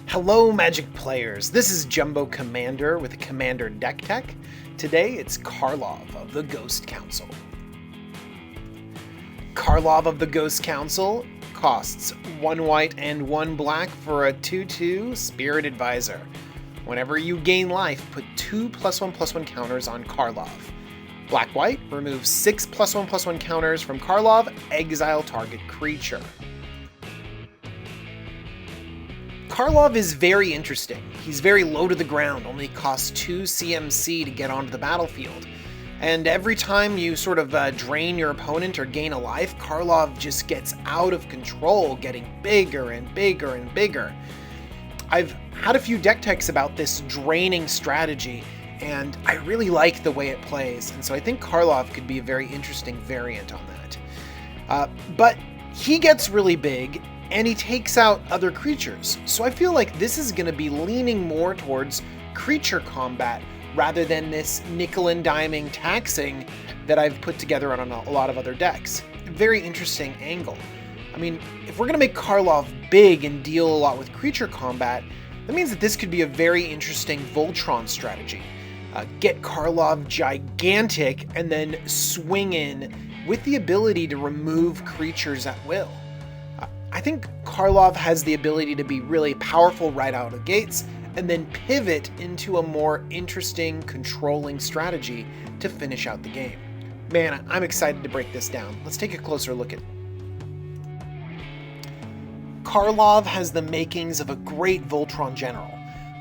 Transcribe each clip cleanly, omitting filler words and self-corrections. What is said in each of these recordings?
Hello Magic players, this is Jumbo Commander with Commander Deck Tech. Today it's Karlov of the Ghost Council. Karlov of the Ghost Council costs 1 white and 1 black for a 2/2 Spirit Advisor. Whenever you gain life, put 2 +1/+1 counters on Karlov. Black-white removes 6 +1/+1 counters from Karlov, exile target creature. Karlov is very interesting. He's very low to the ground, only costs 2 CMC to get onto the battlefield. And every time you sort of drain your opponent or gain a life, Karlov just gets out of control, getting bigger and bigger and bigger. I've had a few deck techs about this draining strategy, and I really like the way it plays, and so I think Karlov could be a very interesting variant on that. But he gets really big, and he takes out other creatures, so I feel like this is going to be leaning more towards creature combat rather than this nickel and diming taxing that I've put together on a lot of other decks. Very interesting angle. I mean, if we're going to make Karlov big and deal a lot with creature combat, that means that this could be a very interesting Voltron strategy. Get Karlov gigantic and then swing in with the ability to remove creatures at will. I think Karlov has the ability to be really powerful right out of the gates and then pivot into a more interesting controlling strategy to finish out the game. Man, I'm excited to break this down. Let's take a closer look at it. Karlov has the makings of a great Voltron general.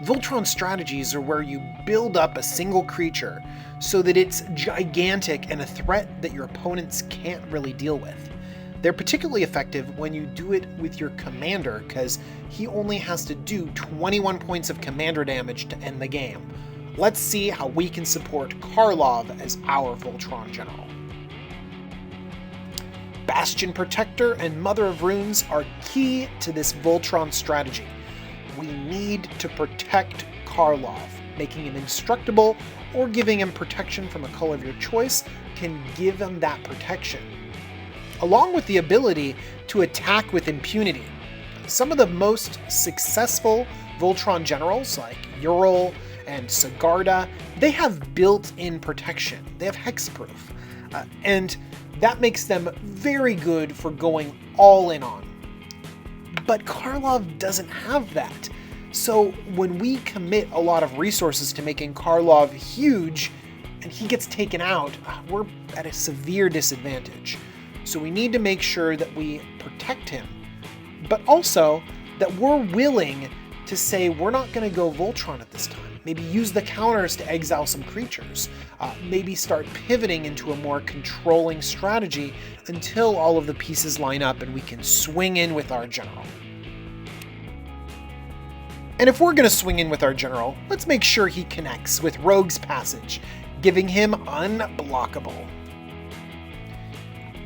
Voltron strategies are where you build up a single creature so that it's gigantic and a threat that your opponents can't really deal with. They're particularly effective when you do it with your commander, because he only has to do 21 points of commander damage to end the game. Let's see how we can support Karlov as our Voltron general. Bastion Protector and Mother of Runes are key to this Voltron strategy. We need to protect Karlov. Making him indestructible or giving him protection from a color of your choice can give him that protection, along with the ability to attack with impunity. Some of the most successful Voltron generals, like Ural and Sigarda, they have built-in protection. They have hexproof. And that makes them very good for going all in on. But Karlov doesn't have that. So when we commit a lot of resources to making Karlov huge, and he gets taken out, we're at a severe disadvantage. So we need to make sure that we protect him, but also that we're willing to say we're not going to go Voltron at this time. Maybe use the counters to exile some creatures. Maybe start pivoting into a more controlling strategy until all of the pieces line up and we can swing in with our general. And if we're going to swing in with our general, let's make sure he connects with Rogue's Passage, giving him unblockable.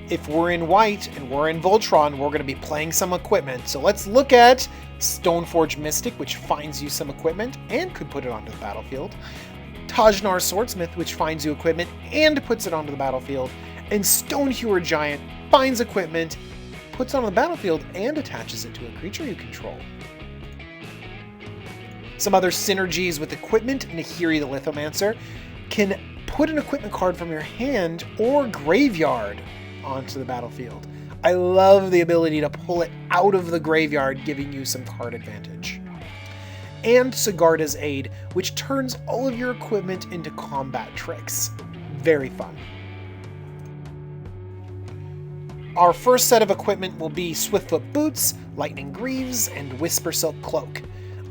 If we're in white and we're in Voltron, we're going to be playing some equipment. So let's look at Stoneforge Mystic, which finds you some equipment and could put it onto the battlefield. Tajnar Swordsmith, which finds you equipment and puts it onto the battlefield. And Stonehewer Giant finds equipment, puts it on the battlefield, and attaches it to a creature you control. Some other synergies with equipment: Nahiri the Lithomancer can put an equipment card from your hand or graveyard onto the battlefield. I love the ability to pull it out of the graveyard, giving you some card advantage. And Sigarda's Aid, which turns all of your equipment into combat tricks. Very fun. Our first set of equipment will be Swiftfoot Boots, Lightning Greaves, and Whisper Silk Cloak.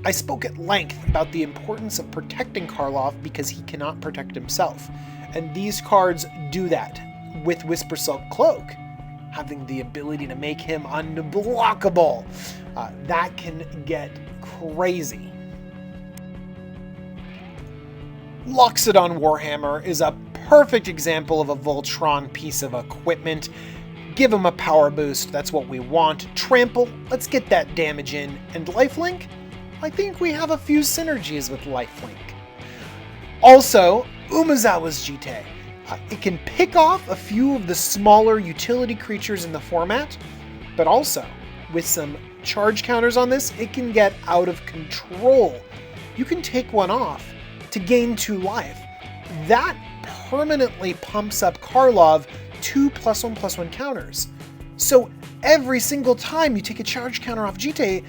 I spoke at length about the importance of protecting Karlov because he cannot protect himself, and these cards do that, with Whisper Silk Cloak having the ability to make him unblockable. That can get crazy. Loxodon Warhammer is a perfect example of a Voltron piece of equipment. Give him a power boost, that's what we want. Trample, let's get that damage in. And Lifelink? I think we have a few synergies with Lifelink. Also, Umezawa's Jite. It can pick off a few of the smaller utility creatures in the format, but also with some charge counters on this, it can get out of control. You can take one off to gain 2 life. That permanently pumps up Karlov 2 +1/+1 counters. So every single time you take a charge counter off Jite,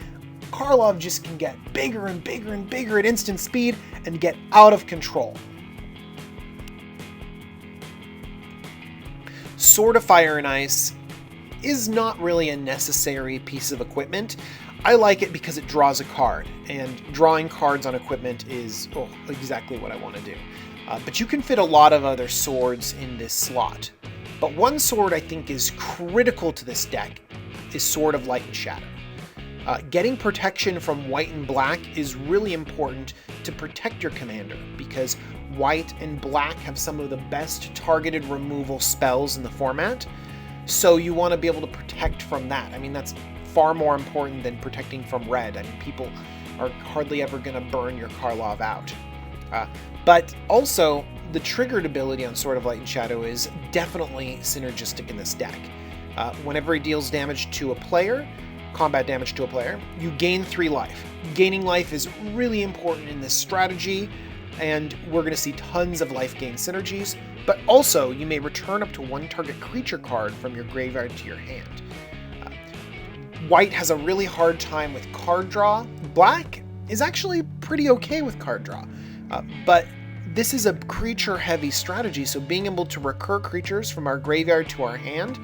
Karlov just can get bigger and bigger and bigger at instant speed and get out of control. Sword of Fire and Ice is not really a necessary piece of equipment. I like it because it draws a card, and drawing cards on equipment is exactly what I want to do. But you can fit a lot of other swords in this slot. But one sword I think is critical to this deck is Sword of Light and Shadow. Getting protection from white and black is really important to protect your commander, because white and black have some of the best targeted removal spells in the format. So you want to be able to protect from that. I mean, that's far more important than protecting from red. I mean, people are hardly ever going to burn your Karlov out. But also, the triggered ability on Sword of Light and Shadow is definitely synergistic in this deck. Whenever it deals damage to a player, combat damage to a player, you gain 3 life. Gaining life is really important in this strategy, and we're going to see tons of life gain synergies, but also you may return up to 1 target creature card from your graveyard to your hand. White has a really hard time with card draw. Black is actually pretty okay with card draw, but this is a creature-heavy strategy, so being able to recur creatures from our graveyard to our hand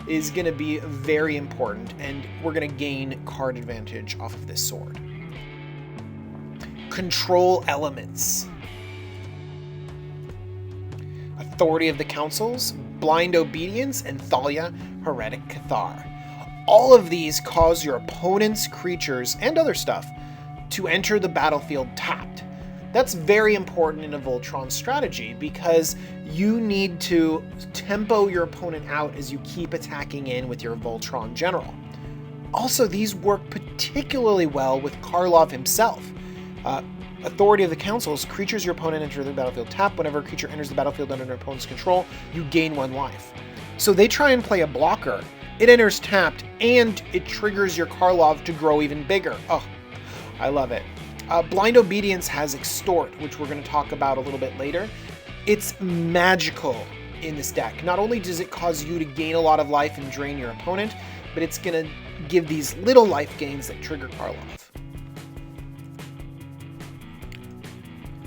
is going to be very important, and we're going to gain card advantage off of this sword. Control elements. Authority of the Councils, Blind Obedience, and Thalia, Heretic Cathar. All of these cause your opponent's creatures and other stuff to enter the battlefield tapped. That's very important in a Voltron strategy because you need to tempo your opponent out as you keep attacking in with your Voltron general. Also, these work particularly well with Karlov himself. Authority of the Councils, creatures your opponent enter the battlefield tap. Whenever a creature enters the battlefield under an opponent's control, you gain 1 life. So they try and play a blocker. It enters tapped, and it triggers your Karlov to grow even bigger. Oh, I love it. Blind Obedience has Extort, which we're going to talk about a little bit later. It's magical in this deck. Not only does it cause you to gain a lot of life and drain your opponent, but it's going to give these little life gains that trigger Karlov.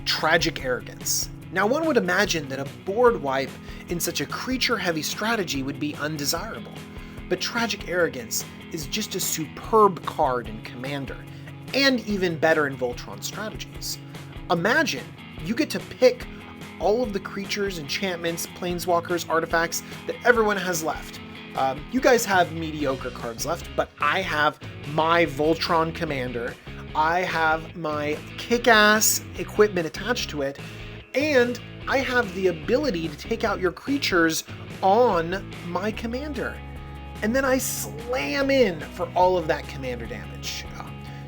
Tragic Arrogance. Now, one would imagine that a board wipe in such a creature-heavy strategy would be undesirable, but Tragic Arrogance is just a superb card in Commander, and even better in Voltron strategies. Imagine you get to pick all of the creatures, enchantments, planeswalkers, artifacts that everyone has left. You guys have mediocre cards left, but I have my Voltron Commander, I have my kick-ass equipment attached to it, and I have the ability to take out your creatures on my Commander. And then I slam in for all of that Commander damage.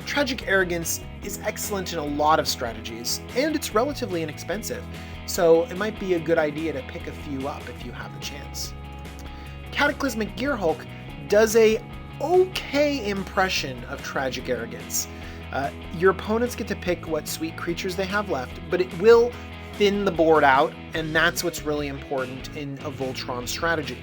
Tragic Arrogance is excellent in a lot of strategies, and it's relatively inexpensive, so it might be a good idea to pick a few up if you have the chance. Cataclysmic Gearhulk does a okay impression of Tragic Arrogance. Your opponents get to pick what sweet creatures they have left, but it will thin the board out, and that's what's really important in a Voltron strategy.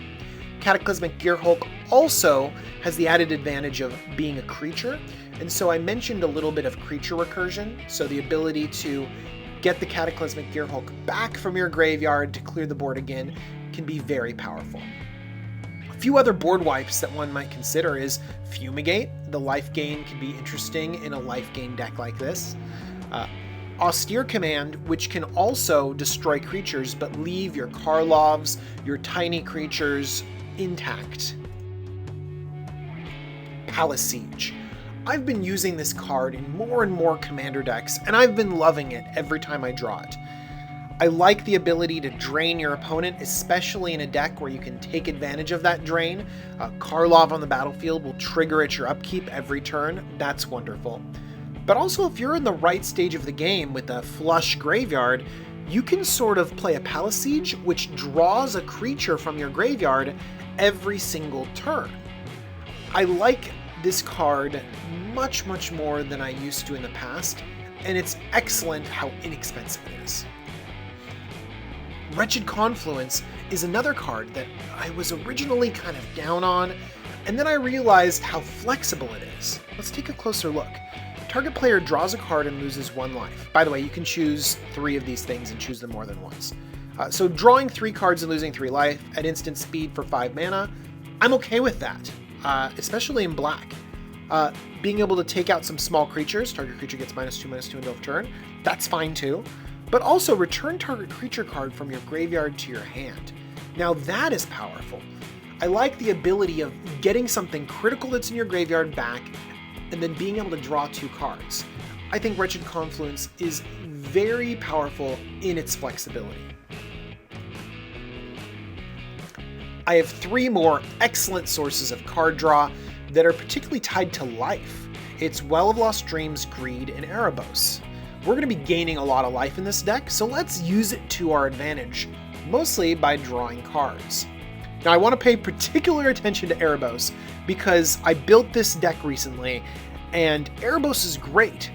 Cataclysmic Gearhulk also has the added advantage of being a creature, and so I mentioned a little bit of creature recursion, so the ability to get the Cataclysmic Gearhulk back from your graveyard to clear the board again can be very powerful. A few other board wipes that one might consider is Fumigate. The life gain can be interesting in a life gain deck like this. Austere Command, which can also destroy creatures but leave your Karlovs, your tiny creatures intact. Palace Siege. I've been using this card in more and more Commander decks, and I've been loving it every time I draw it. I like the ability to drain your opponent, especially in a deck where you can take advantage of that drain. Karlov on the battlefield will trigger at your upkeep every turn. That's wonderful. But also, if you're in the right stage of the game with a flush graveyard, you can sort of play a Palace Siege, which draws a creature from your graveyard every single turn. I like this card much more than I used to in the past, and it's excellent how inexpensive it is. Wretched Confluence is another card that I was originally kind of down on, and then I realized how flexible it is. Let's take a closer look. Target player draws a card and loses 1 life. By the way, you can choose 3 of these things and choose them more than once. So drawing 3 cards and losing 3 life at instant speed for 5 mana, I'm okay with that, especially in black. Being able to take out some small creatures, target creature gets -2/-2 until of turn, that's fine too. But also return target creature card from your graveyard to your hand. Now that is powerful. I like the ability of getting something critical that's in your graveyard back and then being able to draw 2 cards. I think Wretched Confluence is very powerful in its flexibility. I have 3 more excellent sources of card draw that are particularly tied to life. It's Well of Lost Dreams, Greed, and Erebos. We're going to be gaining a lot of life in this deck, so let's use it to our advantage, mostly by drawing cards. Now I want to pay particular attention to Erebos because I built this deck recently, and Erebos is great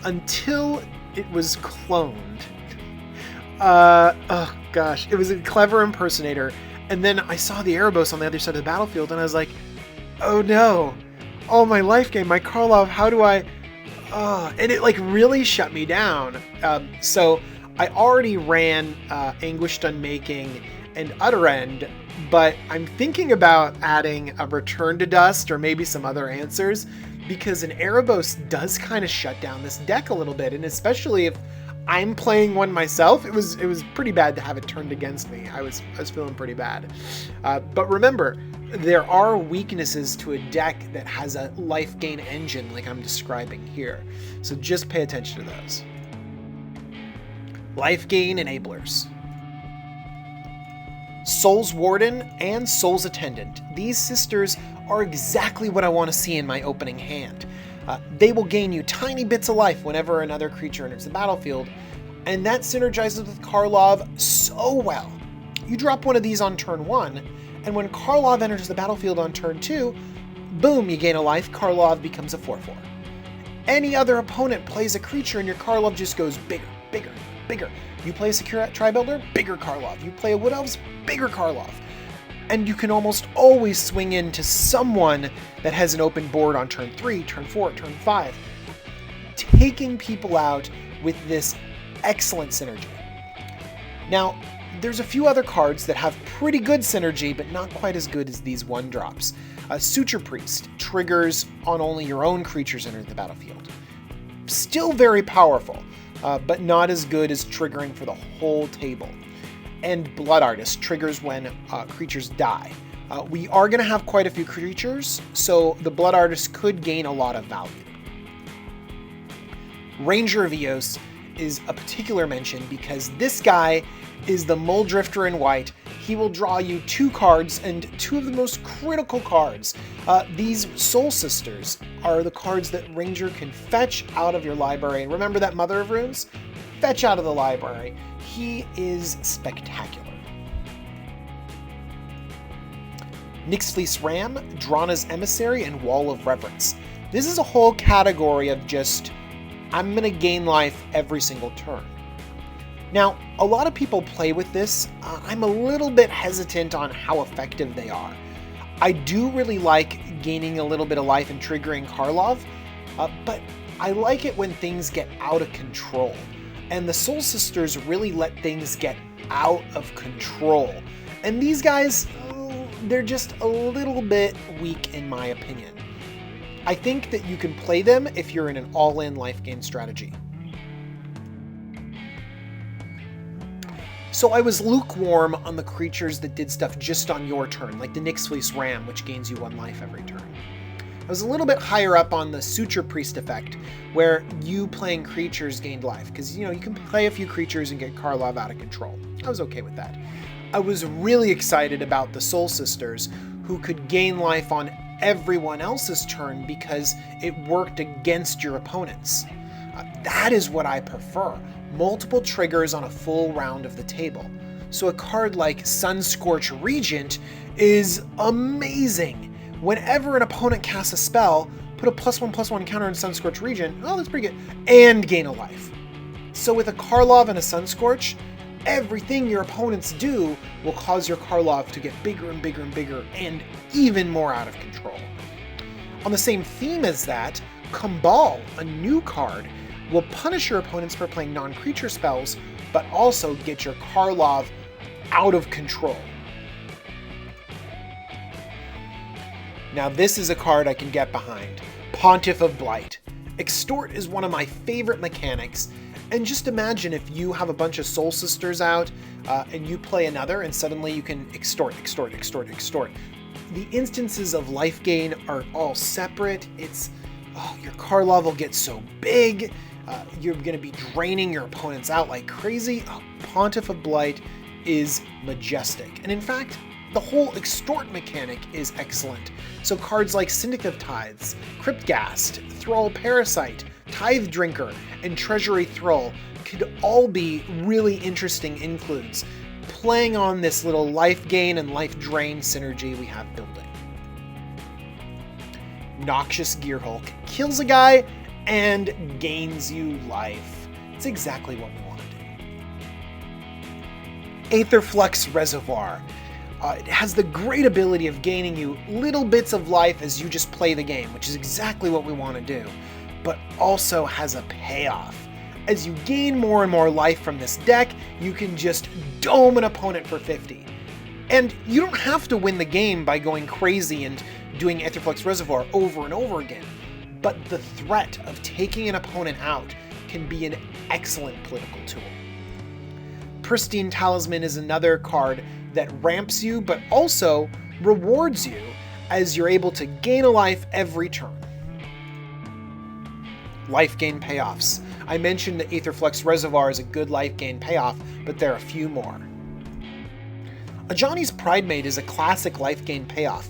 until it was cloned. Oh gosh, it was a clever impersonator, and then I saw the Erebos on the other side of the battlefield, and I was like, oh no, oh my life gain, my Karlov, how do I... and it like really shut me down. So I already ran Anguished Unmaking and Utter End, but I'm thinking about adding a Return to Dust or maybe some other answers, because an Erebos does kind of shut down this deck a little bit, and especially if I'm playing one myself, it was pretty bad to have it turned against me. I was feeling pretty bad. But remember, there are weaknesses to a deck that has a life gain engine like I'm describing here. So just pay attention to those. Life gain enablers. Soul's Warden and Soul's Attendant. These sisters are exactly what I want to see in my opening hand. They will gain you tiny bits of life whenever another creature enters the battlefield, and that synergizes with Karlov so well. You drop one of these on turn 1, and when Karlov enters the battlefield on turn 2, boom, you gain a life, Karlov becomes a 4/4. Any other opponent plays a creature and your Karlov just goes bigger, bigger, bigger. You play a Secure Tri-Builder, bigger Karlov. You play a Wood Elves, bigger Karlov. And you can almost always swing into someone that has an open board on turn 3, turn 4, turn 5, taking people out with this excellent synergy. Now, there's a few other cards that have pretty good synergy, but not quite as good as these 1-drops. Suture Priest triggers on only your own creatures entering the battlefield. Still very powerful, but not as good as triggering for the whole table. And Blood Artist triggers when creatures die. We are going to have quite a few creatures, so the Blood Artist could gain a lot of value. Ranger of Eos is a particular mention because this guy is the Muldrifter in white. He will draw you 2 cards, and 2 of the most critical cards. These Soul Sisters are the cards that Ranger can fetch out of your library. Remember that Mother of Runes? Fetch out of the library. He is spectacular. Nyxfleece Ram, Drana's Emissary, and Wall of Reverence. This is a whole category of just, I'm going to gain life every single turn. Now, a lot of people play with this. I'm a little bit hesitant on how effective they are. I do really like gaining a little bit of life and triggering Karlov, but I like it when things get out of control. And the Soul Sisters really let things get out of control. And these guys, they're just a little bit weak in my opinion. I think that you can play them if you're in an all-in life gain strategy. So I was lukewarm on the creatures that did stuff just on your turn, like the Nyxfleece Ram, which gains you 1 life every turn. I was a little bit higher up on the Suture Priest effect, where you playing creatures gained life, because you can play a few creatures and get Karlov out of control. I was okay with that. I was really excited about the Soul Sisters, who could gain life on everyone else's turn because it worked against your opponents. That is what I prefer. Multiple triggers on a full round of the table. So a card like Sunscorch Regent is amazing Whenever an opponent casts a spell, put a +1/+1 counter in Sunscorch region, oh that's pretty good, and gain a life. So with a Karlov and a Sunscorch, everything your opponents do will cause your Karlov to get bigger and bigger and bigger and even more out of control. On the same theme as that, Kumbal, a new card, will punish your opponents for playing non-creature spells, but also get your Karlov out of control. Now this is a card I can get behind. Pontiff of Blight. Extort is one of my favorite mechanics, and just imagine if you have a bunch of Soul Sisters out and you play another and suddenly you can extort. The instances of life gain are all separate. Your Karlov will get so big. You're going to be draining your opponents out like crazy. Pontiff of Blight is majestic. And in fact, the whole extort mechanic is excellent. So cards like Syndicate of Tithes, Cryptghast, Thrall Parasite, Tithe Drinker, and Treasury Thrall could all be really interesting includes, playing on this little life gain and life drain synergy we have building. Noxious Gearhulk kills a guy and gains you life. It's exactly what we want to do. Aetherflux Reservoir. It has the great ability of gaining you little bits of life as you just play the game, which is exactly what we want to do, but also has a payoff. As you gain more and more life from this deck, you can just dome an opponent for 50. And you don't have to win the game by going crazy and doing Aetherflux Reservoir over and over again, but the threat of taking an opponent out can be an excellent political tool. Pristine Talisman is another card that ramps you, but also rewards you as you're able to gain a life every turn. Life gain payoffs. I mentioned that Aetherflux Reservoir is a good life gain payoff, but there are a few more. Ajani's Pridemate is a classic life gain payoff,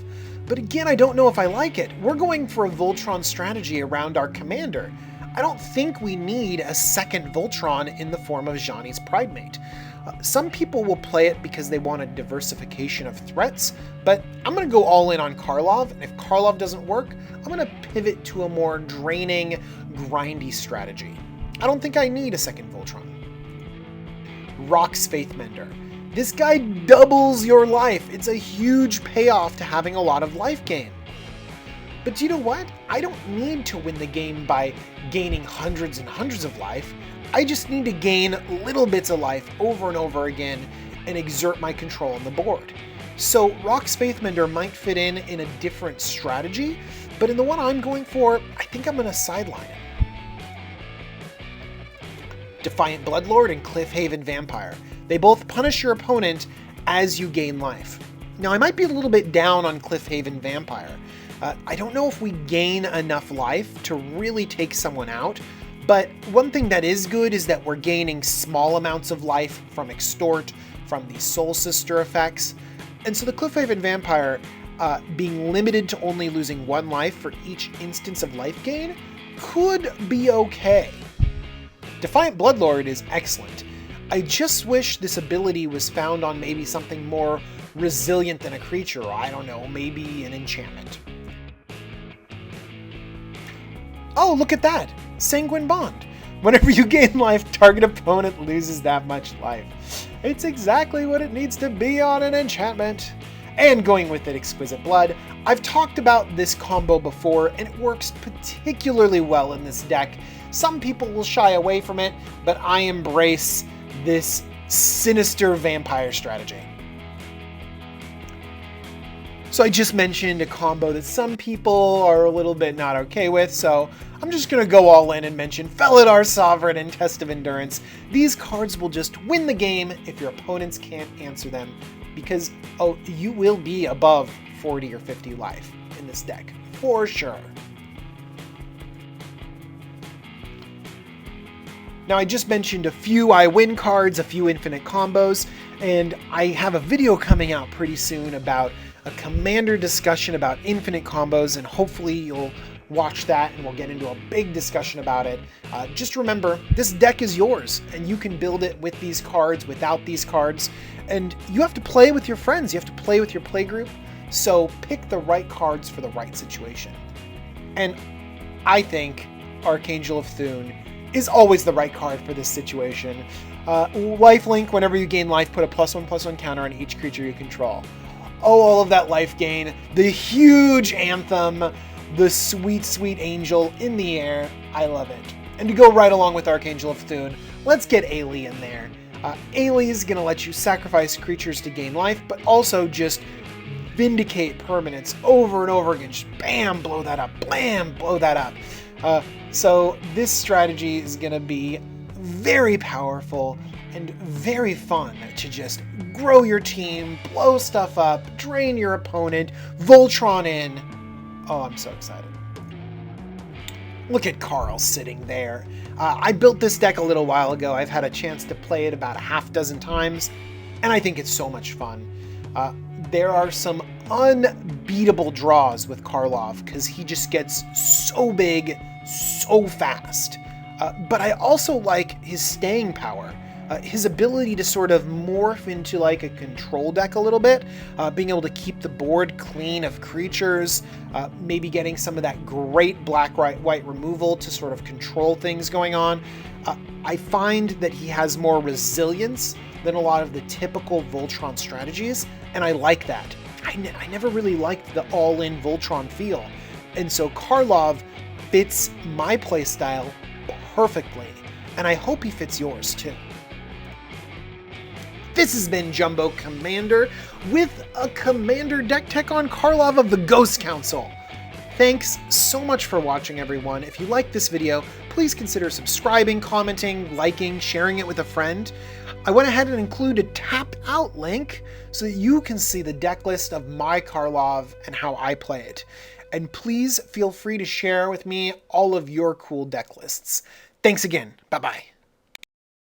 but again, I don't know if I like it. We're going for a Voltron strategy around our commander. I don't think we need a second Voltron in the form of Ajani's Pridemate. Some people will play it because they want a diversification of threats, but I'm going to go all in on Karlov, and if Karlov doesn't work, I'm going to pivot to a more draining, grindy strategy. I don't think I need a second Voltron. Rock's Faithmender. This guy doubles your life. It's a huge payoff to having a lot of life gain. But you know what? I don't need to win the game by gaining hundreds and hundreds of life. I just need to gain little bits of life over and over again and exert my control on the board. So Rock's Faithmender might fit in a different strategy, but in the one I'm going for, I think I'm going to sideline it. Defiant Bloodlord and Cliffhaven Vampire. They both punish your opponent as you gain life. Now I might be a little bit down on Cliffhaven Vampire. I don't know if we gain enough life to really take someone out, but one thing that is good is that we're gaining small amounts of life from Extort, from the Soul Sister effects. And so the Cliffhaven Vampire, being limited to only losing 1 life for each instance of life gain, could be okay. Defiant Bloodlord is excellent. I just wish this ability was found on maybe something more resilient than a creature, or I don't know, maybe an enchantment. Oh, look at that! Sanguine Bond. Whenever you gain life, target opponent loses that much life. It's exactly what it needs to be on an enchantment. And going with it, Exquisite Blood. I've talked about this combo before, and it works particularly well in this deck. Some people will shy away from it, but I embrace this sinister vampire strategy. So I just mentioned a combo that some people are a little bit not okay with, so I'm just going to go all in and mention Felidar Sovereign and Test of Endurance. These cards will just win the game if your opponents can't answer them, because you will be above 40 or 50 life in this deck, for sure. Now I just mentioned a few I win cards, a few infinite combos, and I have a video coming out pretty soon about a commander discussion about infinite combos, and hopefully you'll watch that and we'll get into a big discussion about it. Just remember, this deck is yours and you can build it with these cards, without these cards, and you have to play with your friends, you have to play with your playgroup. So pick the right cards for the right situation. And I think Archangel of Thune is always the right card for this situation. Lifelink, whenever you gain life, put a +1/+1 counter on each creature you control. Oh, all of that life gain, the huge anthem, the sweet, sweet angel in the air. I love it. And to go right along with Archangel of Thune, let's get Ailey in there. Ailey is going to let you sacrifice creatures to gain life, but also just vindicate permanents over and over again. Just bam, blow that up, blam, blow that up. So this strategy is going to be very powerful and very fun to just grow your team, blow stuff up, drain your opponent, Voltron in. Oh, I'm so excited. Look at Karl sitting there. I built this deck a little while ago. I've had a chance to play it about a half dozen times, and I think it's so much fun. There are some unbeatable draws with Karlov because he just gets so big so fast. But I also like his staying power. His ability to sort of morph into like a control deck a little bit, being able to keep the board clean of creatures, maybe getting some of that great black-white removal to sort of control things going on. I find that he has more resilience than a lot of the typical Voltron strategies, and I like that. I never really liked the all-in Voltron feel, and so Karlov fits my playstyle perfectly, and I hope he fits yours too. This has been Jumbo Commander with a Commander deck tech on Karlov of the Ghost Council. Thanks so much for watching, everyone. If you liked this video, please consider subscribing, commenting, liking, sharing it with a friend. I went ahead and included a tapped out link so that you can see the deck list of my Karlov and how I play it. And please feel free to share with me all of your cool deck lists. Thanks again. Bye-bye.